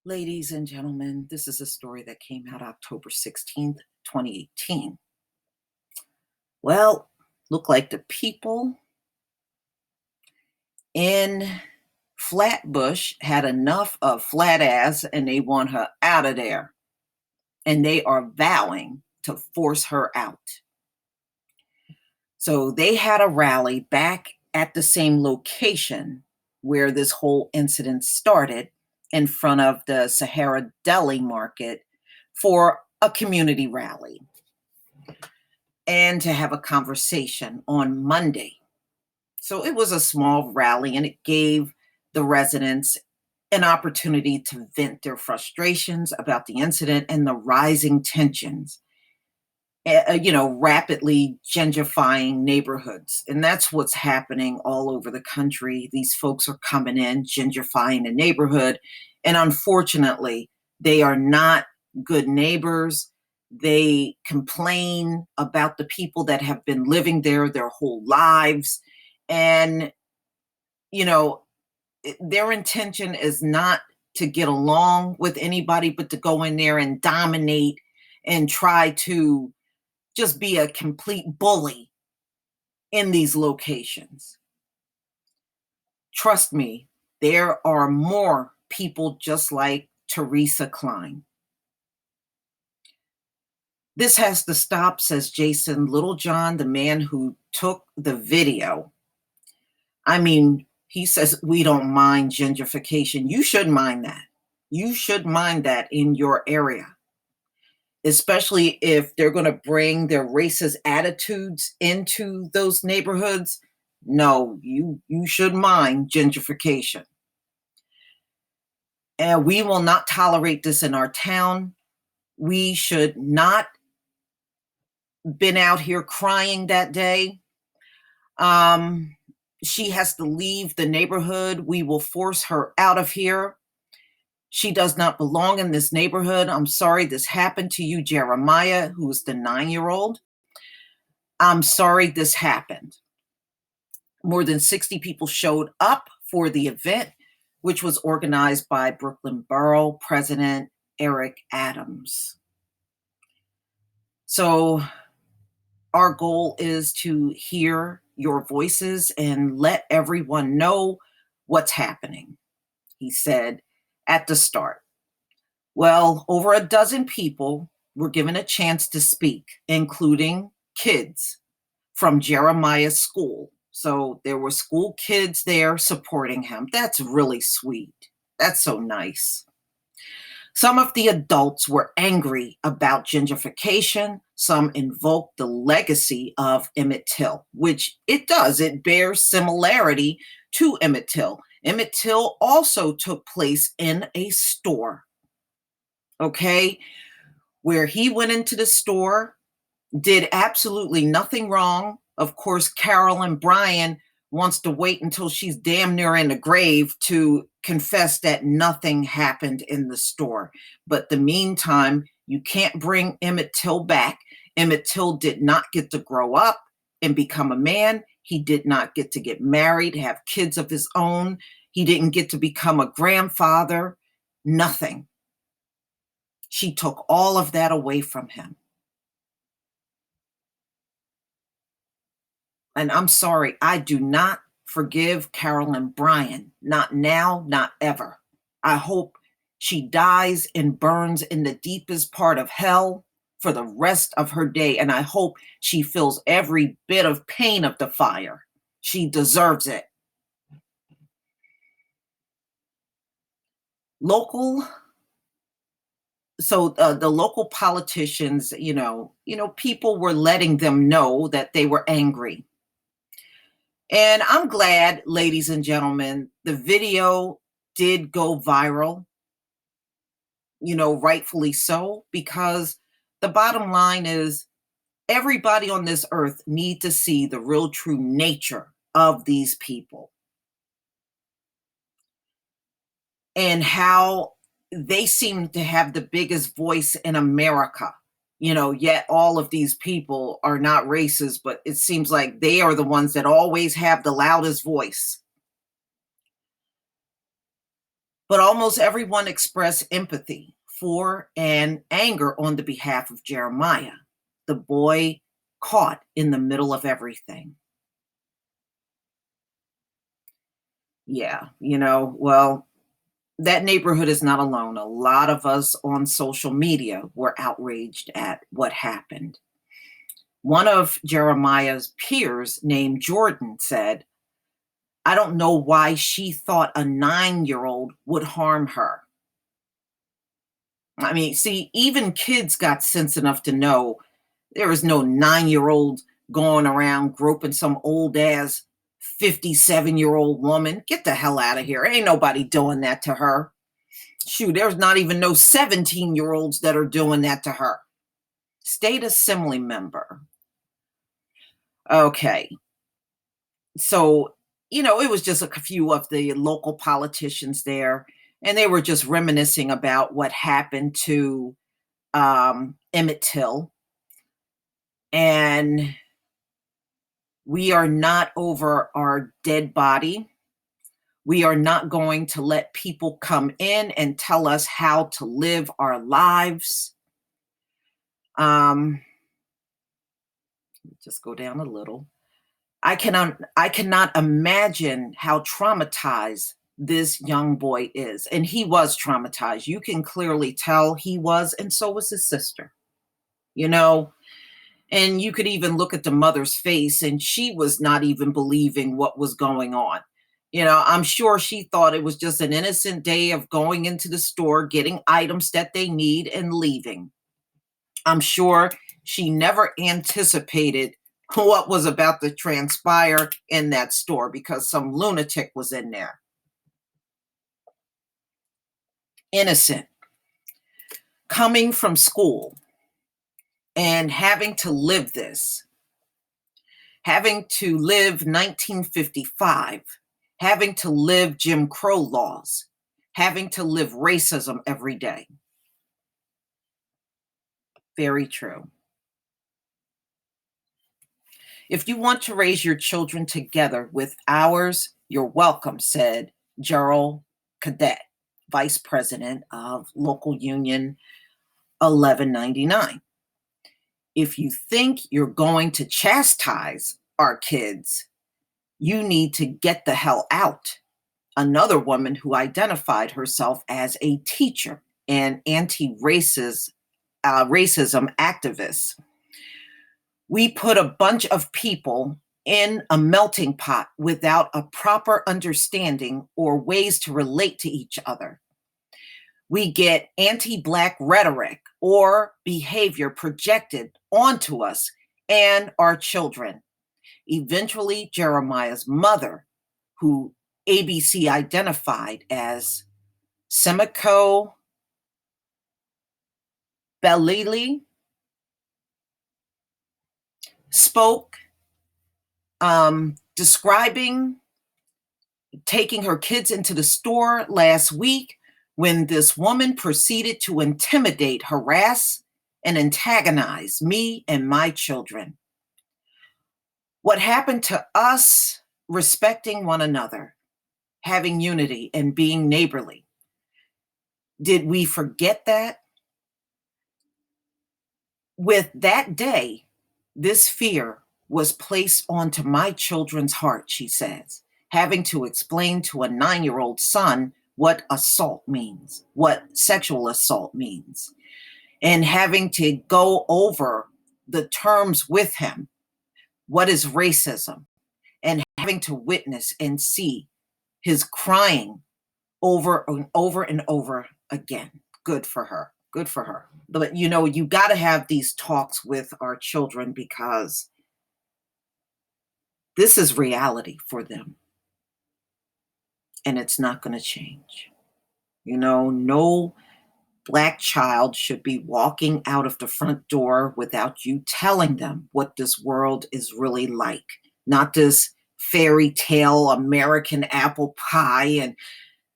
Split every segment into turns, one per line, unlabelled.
Ladies and gentlemen, this is a story that came out October 16th, 2018. Well, look like the people in Flatbush had enough of flat ass and they want her out of there. And they are vowing to force her out. So they had a rally back at the same location where this whole incident started in front of the Sahara Deli Market for a community rally and to have a conversation on Monday. So it was a small rally and it gave the residents an opportunity to vent their frustrations about the incident and the rising tensions, rapidly gentrifying neighborhoods. And that's what's happening all over the country. These folks are coming in, gentrifying the neighborhood. And unfortunately, they are not good neighbors. They complain about the people that have been living there their whole lives. And, you know, their intention is not to get along with anybody, but to go in there and dominate and try to just be a complete bully in these locations. Trust me, there are more people just like Teresa Klein. This has to stop, says Jason Littlejohn, the man who took the video. I mean, he says, we don't mind gentrification. You should mind that. You should mind that in your area, especially if they're going to bring their racist attitudes into those neighborhoods. No, you should mind gentrification. And we will not tolerate this in our town. We should not been out here crying that day. She has to leave the neighborhood. We will force her out of here. She does not belong in this neighborhood. I'm sorry this happened to you, Jeremiah, who is the 9-year-old. I'm sorry this happened. More than 60 people showed up for the event, which was organized by Brooklyn Borough President Eric Adams. So our goal is to hear your voices and let everyone know what's happening, he said at the start. Well, over a dozen people were given a chance to speak, including kids from Jeremiah's school. So there were school kids there supporting him. That's really sweet. That's so nice. Some of the adults were angry about gentrification. Some invoked the legacy of Emmett Till, which it does. It bears similarity to Emmett Till. Emmett Till also took place in a store, okay, where he went into the store, did absolutely nothing wrong. Of course, Carolyn Bryan wants to wait until she's damn near in the grave to confess that nothing happened in the store. But the meantime, you can't bring Emmett Till back. Emmett Till did not get to grow up and become a man. He did not get to get married, have kids of his own. He didn't get to become a grandfather. Nothing. She took all of that away from him. And I'm sorry, I do not forgive Carolyn Bryan. Not now, not ever. I hope she dies and burns in the deepest part of hell for the rest of her day. And I hope she feels every bit of pain of the fire. She deserves it. The local politicians, people were letting them know that they were angry. And I'm glad, ladies and gentlemen, the video did go viral, rightfully so, because the bottom line is everybody on this earth need to see the real true nature of these people and how they seem to have the biggest voice in America. Yet all of these people are not racist, but it seems like they are the ones that always have the loudest voice. But almost everyone expressed empathy for and anger on the behalf of Jeremiah, the boy caught in the middle of everything. Yeah, well, that neighborhood is not alone. A lot of us on social media were outraged at what happened. One of Jeremiah's peers, named Jordan, said, I don't know why she thought a 9-year-old would harm her. I mean, see, even kids got sense enough to know there is no 9-year-old going around groping some old ass 57-year-old woman. Get the hell out of here. Ain't nobody doing that to her. Shoot, there's not even no 17-year-olds that are doing that to her. State Assembly member. Okay. So, it was just a few of the local politicians there, and they were just reminiscing about what happened to Emmett Till. And we are not over our dead body. We are not going to let people come in and tell us how to live our lives. Just go down a little. I cannot imagine how traumatized this young boy is. And he was traumatized. You can clearly tell he was, and so was his sister. You know, and you could even look at the mother's face, and she was not even believing what was going on. I'm sure she thought it was just an innocent day of going into the store, getting items that they need, and leaving. I'm sure she never anticipated what was about to transpire in that store because some lunatic was in there. Innocent. Coming from school and having to live this, having to live 1955, having to live Jim Crow laws, having to live racism every day. Very true. If you want to raise your children together with ours, you're welcome, said Gerald Cadet, vice president of local union 1199. If you think you're going to chastise our kids, you need to get the hell out. Another woman who identified herself as a teacher and anti-racist racism activist. We put a bunch of people in a melting pot without a proper understanding or ways to relate to each other. We get anti-Black rhetoric or behavior projected onto us and our children. Eventually, Jeremiah's mother, who ABC identified as Simiko Belili, spoke, describing taking her kids into the store last week when this woman proceeded to intimidate, harass, and antagonize me and my children. What happened to us respecting one another, having unity, and being neighborly? Did we forget that? With that day, this fear was placed onto my children's heart, she says, having to explain to a 9-year-old son what assault means, what sexual assault means, and having to go over the terms with him. What is racism? And having to witness and see his crying over and over and over again. Good for her. Good for her. But you got to have these talks with our children because this is reality for them. And it's not going to change. No Black child should be walking out of the front door without you telling them what this world is really like. Not this fairy tale American apple pie and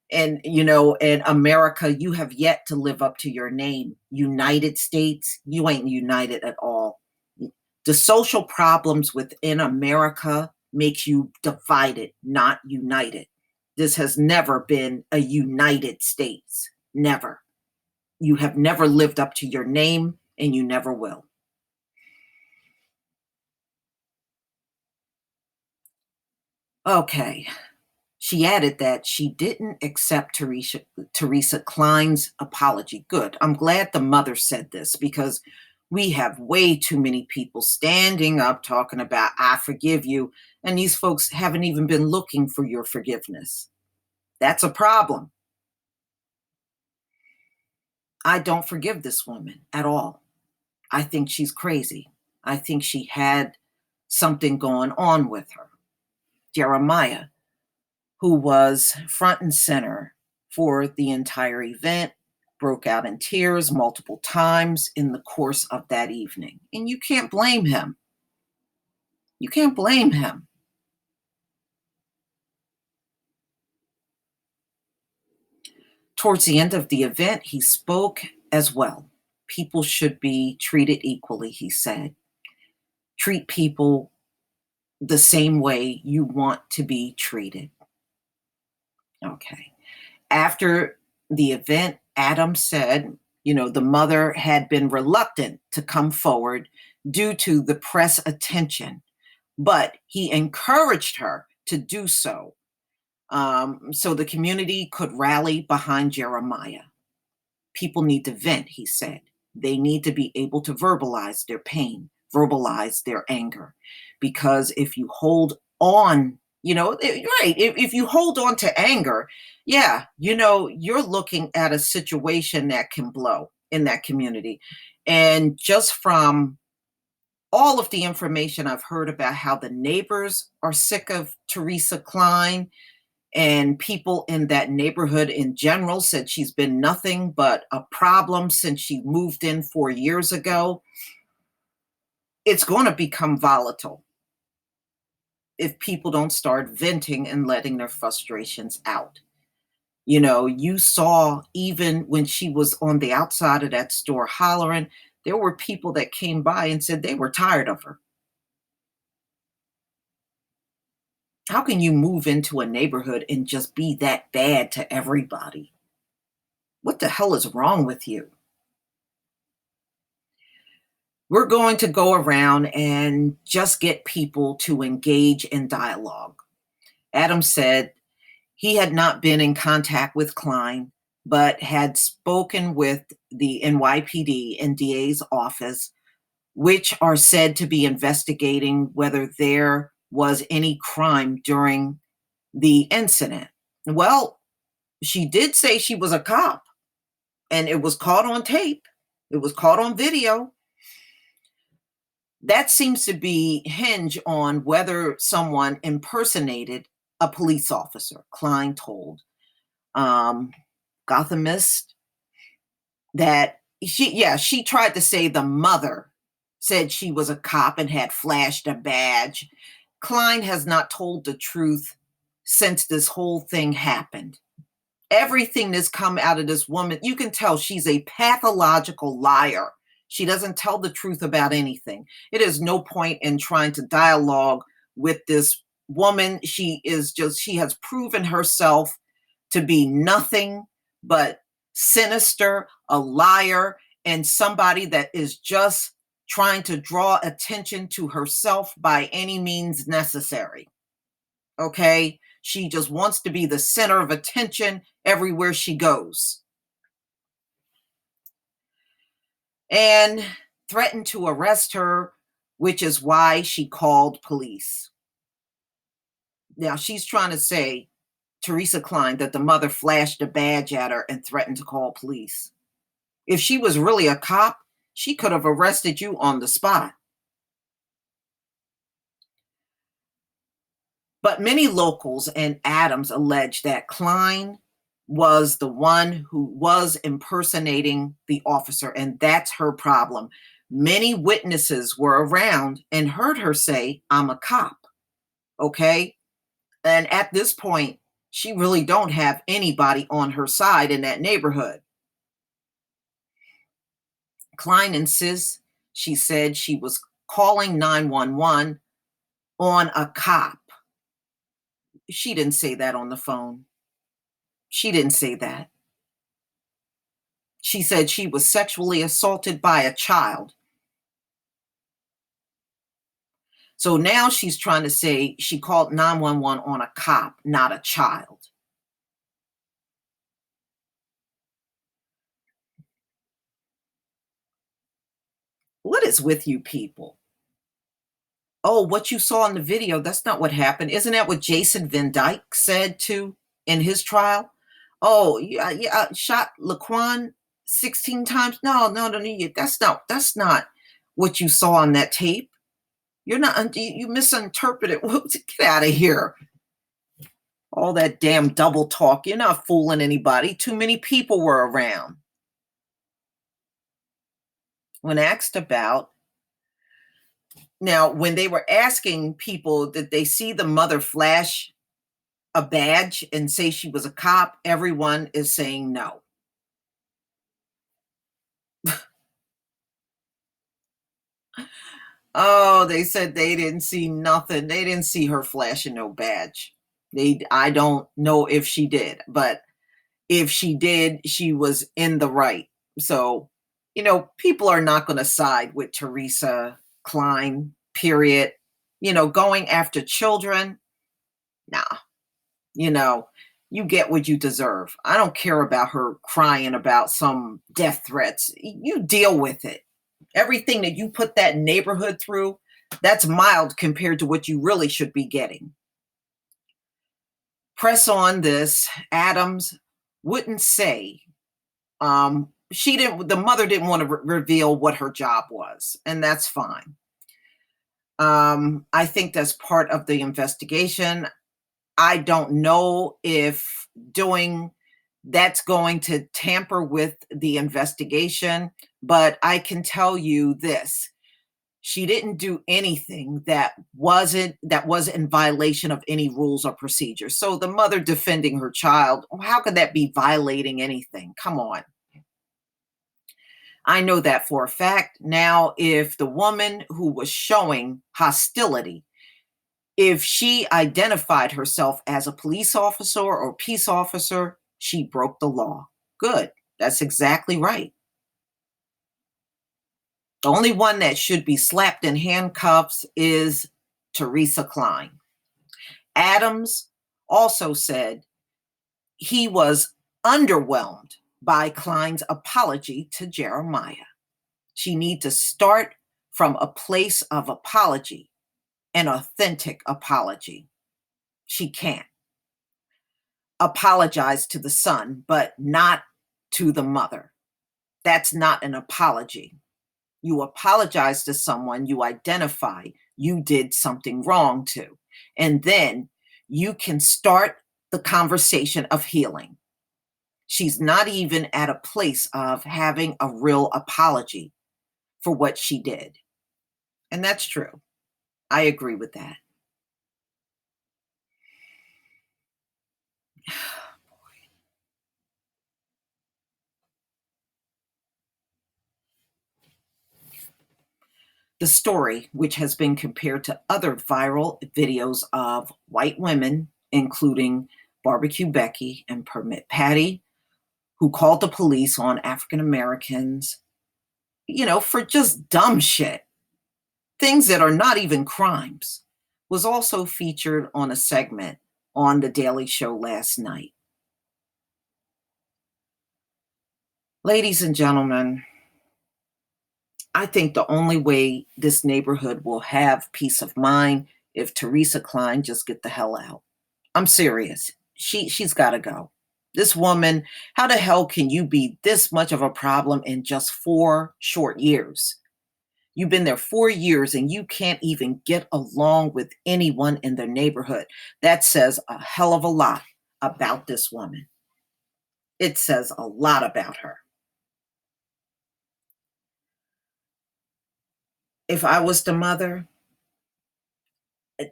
in America, you have yet to live up to your name. United States, you ain't united at all. The social problems within America makes you divided, not united. This has never been a United States. Never. You have never lived up to your name, and you never will. Okay. She added that she didn't accept Teresa Klein's apology. Good. I'm glad the mother said this because we have way too many people standing up talking about, I forgive you. And these folks haven't even been looking for your forgiveness. That's a problem. I don't forgive this woman at all. I think she's crazy. I think she had something going on with her. Jeremiah, who was front and center for the entire event, broke out in tears multiple times in the course of that evening. And you can't blame him. You can't blame him. Towards the end of the event, he spoke as well. People should be treated equally, he said. Treat people the same way you want to be treated. Okay. After the event, Adam said, the mother had been reluctant to come forward due to the press attention, but he encouraged her to do so, so the community could rally behind Jeremiah. People need to vent, he said. They need to be able to verbalize their pain, verbalize their anger. Because if you hold on, right, if you hold on to anger, yeah, you're looking at a situation that can blow in that community. And just from all of the information I've heard about how the neighbors are sick of Teresa Klein, and people in that neighborhood in general said she's been nothing but a problem since she moved in 4 years ago. It's going to become volatile if people don't start venting and letting their frustrations out. You saw even when she was on the outside of that store hollering, there were people that came by and said they were tired of her. How can you move into a neighborhood and just be that bad to everybody? What the hell is wrong with you? We're going to go around and just get people to engage in dialogue. Adam said he had not been in contact with Klein, but had spoken with the NYPD and DA's office, which are said to be investigating whether there was any crime during the incident. Well, she did say she was a cop, and it was caught on tape. It was caught on video. That seems to be hinge on whether someone impersonated a police officer, Klein told um, Gothamist that she tried to say the mother said she was a cop and had flashed a badge. Klein has not told the truth since this whole thing happened. Everything that's come out of this woman, you can tell she's a pathological liar. She doesn't tell the truth about anything. It is no point in trying to dialogue with this woman. She has proven herself to be nothing but sinister, a liar, and somebody that is just trying to draw attention to herself by any means necessary. Okay? She just wants to be the center of attention everywhere she goes. And threatened to arrest her, which is why she called police. Now, she's trying to say, Teresa Klein, that the mother flashed a badge at her and threatened to call police. If she was really a cop, she could have arrested you on the spot. But many locals and Adams allege that Klein was the one who was impersonating the officer, and that's her problem. Many witnesses were around and heard her say, I'm a cop. Okay? And at this point, she really don't have anybody on her side in that neighborhood. Klein insists she said she was calling 911 on a cop. She didn't say that on the phone. She didn't say that. She said she was sexually assaulted by a child. So now she's trying to say she called 911 on a cop, not a child. What is with you people? Oh, what you saw in the video, that's not what happened. Isn't that what Jason Van Dyke said too in his trial? Oh, yeah, yeah, shot Laquan 16 times. No, no, no, no, that's not what you saw on that tape. You're not you misinterpreted. Get out of here. All that damn double talk. You're not fooling anybody. Too many people were around. When asked about now, when they were asking people, did they see the mother flash a badge and say she was a cop? Everyone is saying no. Oh, they said they didn't see nothing. They didn't see her flashing no badge. I don't know if she did, but if she did, she was in the right. So, people are not going to side with Teresa Klein, period. Going after children, nah, you know, you get what you deserve. I don't care about her crying about some death threats. You deal with it. Everything that you put that neighborhood through, that's mild compared to what you really should be getting. Press on this. Adams wouldn't say. The mother didn't want to reveal what her job was, and that's fine. I think that's part of the investigation. I don't know if doing that's going to tamper with the investigation, but I can tell you this. She didn't do anything that was in violation of any rules or procedures. So the mother defending her child, how could that be violating anything? Come on. I know that for a fact. Now, if the woman who was showing hostility, if she identified herself as a police officer or peace officer, she broke the law. Good. That's exactly right. The only one that should be slapped in handcuffs is Teresa Klein. Adams also said he was underwhelmed by Klein's apology to Jeremiah. She needs to start from a place of apology, an authentic apology. She can't apologize to the son, but not to the mother. That's not an apology. You apologize to someone you identify you did something wrong to, and then you can start the conversation of healing. She's not even at a place of having a real apology for what she did. And that's true. I agree with that. The story, which has been compared to other viral videos of white women, including Barbecue Becky and Permit Patty, who called the police on African Americans, for just dumb shit, things that are not even crimes, was also featured on a segment on The Daily Show last night. Ladies and gentlemen, I think the only way this neighborhood will have peace of mind if Teresa Klein just get the hell out. I'm serious. She's got to go. This woman, how the hell can you be this much of a problem in just 4 short years? You've been there 4 years and you can't even get along with anyone in the neighborhood. That says a hell of a lot about this woman. It says a lot about her. If I was the mother,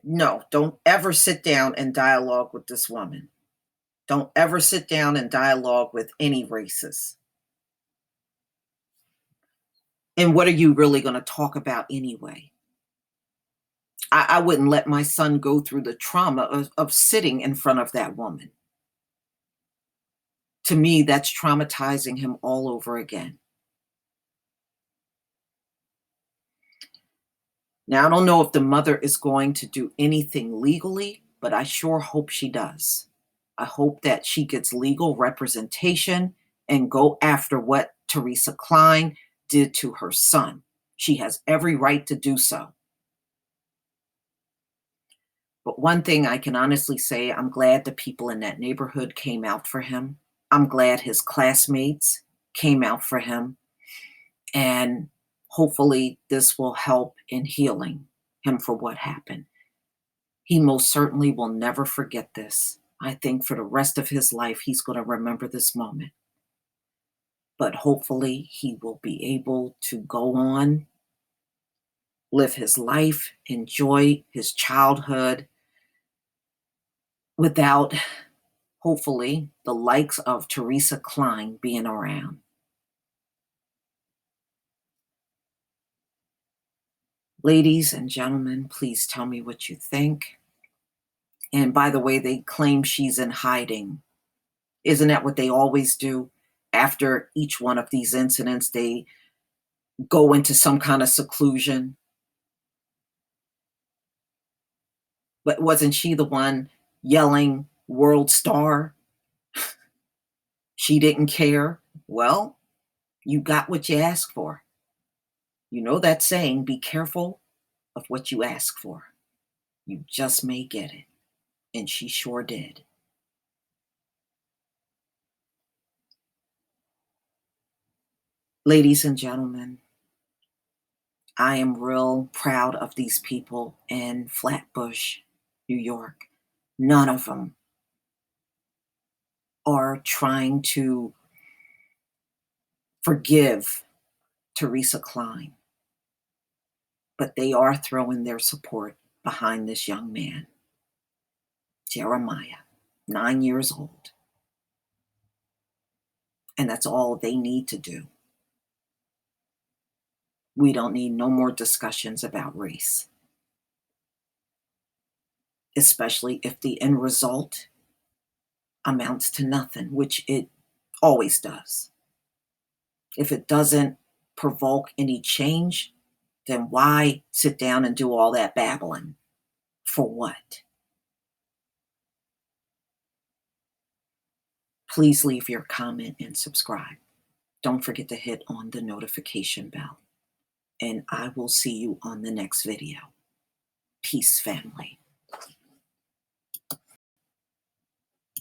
no, don't ever sit down and dialogue with this woman. Don't ever sit down and dialogue with any racist. And what are you really going to talk about anyway? I wouldn't let my son go through the trauma of sitting in front of that woman. To me, that's traumatizing him all over again. Now, I don't know if the mother is going to do anything legally, but I sure hope she does. I hope that she gets legal representation and go after what Teresa Klein did to her son. She has every right to do so. But one thing I can honestly say, I'm glad the people in that neighborhood came out for him. I'm glad his classmates came out for him. And hopefully, this will help in healing him for what happened. He most certainly will never forget this. I think for the rest of his life, he's going to remember this moment. But hopefully, he will be able to go on, live his life, enjoy his childhood without, hopefully, the likes of Teresa Klein being around. Ladies and gentlemen, please tell me what you think. And by the way, they claim she's in hiding. Isn't that what they always do? After each one of these incidents, they go into some kind of seclusion. But wasn't she the one yelling world star? She didn't care. Well, you got what you asked for. You know that saying, be careful of what you ask for. You just may get it. And she sure did. Ladies and gentlemen, I am real proud of these people in Flatbush, New York. None of them are trying to forgive Teresa Klein, but they are throwing their support behind this young man, Jeremiah, 9 years old. And that's all they need to do. We don't need no more discussions about race, especially if the end result amounts to nothing, which it always does. If it doesn't provoke any change, then why sit down and do all that babbling? For what? Please leave your comment and subscribe. Don't forget to hit on the notification bell. And I will see you on the next video. Peace, family.